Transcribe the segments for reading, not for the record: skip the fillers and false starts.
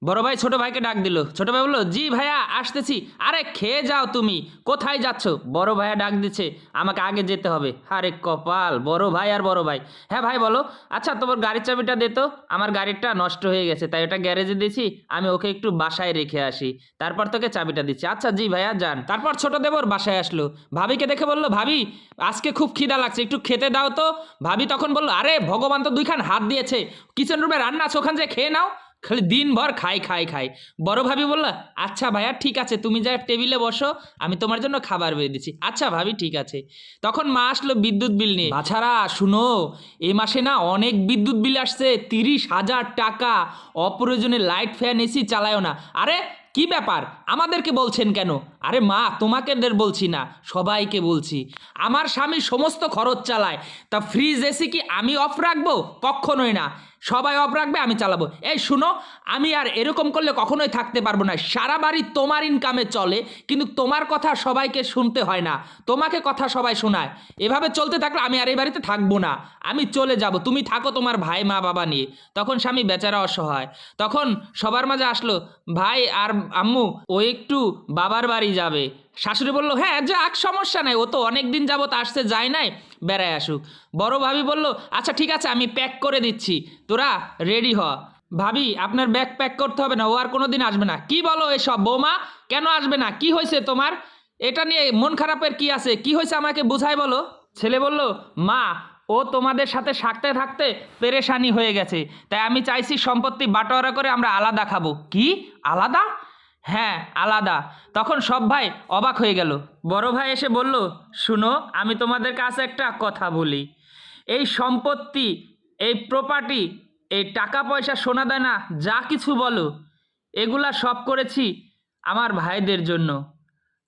বড় ভাই ছোট ভাইকে ডাক দিল। ছোট ভাই বলল, জি ভাইয়া আসতেছি। আরে খেয়ে যাও, তুমি কোথায় যাচ্ছ? বড় ভাইয়া ডাক দিচ্ছে, আমাকে আগে যেতে হবে। আরে কপাল, বড় ভাই আর বড় ভাই। হ্যাঁ ভাই বলো। আচ্ছা তোমার গাড়ির চাবিটা দে তো, আমার গাড়িটা নষ্ট হয়ে গেছে তাই ওটা গ্যারেজে দিয়েছি, আমি ওকে একটু বাসায় রেখে আসি, তারপর তোকে চাবিটা দিচ্ছি। আচ্ছা জি ভাইয়া যান। তারপর ছোট দেবর বাসায় আসলো, ভাবিকে দেখে বলল, ভাবি আজকে খুব খিদা লাগছে, একটু খেতে দাও তো। ভাবি তখন বলল, আরে ভগবান তো দুইখান হাত দিয়েছে, কিচেন রুমে রান্না আছে, ওখান থেকে খেয়ে নাও। খালি দিনভর খাই খাই খাই। বড় ভাবি বলল, আচ্ছা ভাইয়া ঠিক আছে, তুমি যা টেবিলে বসো, আমি তোমার জন্য খাবার বেড়ে দিচ্ছি। আচ্ছা ভাবি ঠিক আছে। তখন মা আসলো বিদ্যুৎ বিল নিয়ে। বাছারা শুনো, এ মাসে না অনেক বিদ্যুৎ বিল আসছে, 30,000 টাকা। অপ্রয়োজনে লাইট ফ্যান এসি চালায়ও না। আরে কি ব্যাপার, আমাদেরকে বলছেন কেন? আরে মা তোমাকে বলছি না, সবাইকে বলছি। আমার স্বামী সমস্ত খরচ চালায়, তা ফ্রিজ এসি কি আমি অফ রাখবো? কখনোই না, সবাই অফ রাখবে, আমি চালাবো। এই শুনো, আমি আর এরকম করলে কখনোই থাকতে পারবো না। সারা বাড়ি তোমার ইনকামে চলে, কিন্তু তোমার কথা সবাইকে শুনতে হয় না, তোমাকে কথা সবাই শোনায়। এভাবে চলতে থাকলে আমি আর এই বাড়িতে থাকবো না, আমি চলে যাব, তুমি থাকো তোমার ভাই মা বাবা নিয়ে। তখন স্বামী বেচারা অসহায়। তখন সবার মাঝে আসলো, ভাই আর আম্মু ও একটু বাবার বাড়ি যাবে। শাশুড়ি বলল, হ্যাঁ যাক, সমস্যা নাই, ও তো অনেক দিন যাবত আসতে যায় নাই, বেড়ায় আসুক। বড় ভাবি বলল, আচ্ছা ঠিক আছে আমি প্যাক করে দিচ্ছি, তোরা রেডি হ। ভাবি আপনার ব্যাগ প্যাক করতে হবে না, ও আর কোনোদিন আসবে না। কি বলো এসব বৌমা, কেন আসবে না? কি হয়েছে তোমার? এটা নিয়ে মন খারাপের কি আছে? কি হয়েছে আমাকে বুঝাই বলো। ছেলে বলল, মা ও তোমাদের সাথে থাকতে থাকতে পেরেশানি হয়ে গেছে, তাই আমি চাইছি সম্পত্তি বাটোয়ারা করে আমরা আলাদা খাবো। কি আলাদা? হ্যাঁ আলাদা। তখন সব ভাই অবাক হয়ে গেল। বড় ভাই এসে বলল, শুনো আমি তোমাদের কাছে একটা কথা বলি, এই সম্পত্তি, এই প্রপার্টি, এই টাকা পয়সা সোনা দানা যা কিছু বলো, এগুলা সব করেছি আমার ভাইদের জন্য।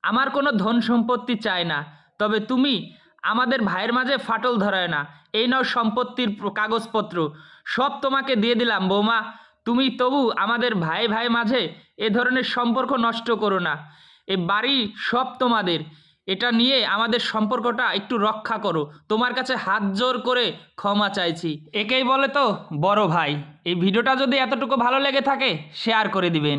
আমার কোনো ধন সম্পত্তি চাই না, তবে তুমি আমাদের ভাইয়ের মাঝে ফাটল ধরায় না। এই নাও সম্পত্তির কাগজপত্র, সব তোমাকে দিয়ে দিলাম বৌমা। তুমি তবু আমাদের ভাই ভাই মাঝে এ ধরনের সম্পর্ক নষ্ট করো না। এ বাড়ি সব তোমাদের, এটা নিয়ে আমাদের সম্পর্কটা একটু রক্ষা করো। তোমার কাছে হাত জোর করে ক্ষমা চাইছি। একেই বলে তো বড় ভাই। এই ভিডিওটা যদি এতটুকু ভালো লেগে থাকে, শেয়ার করে দিবেন।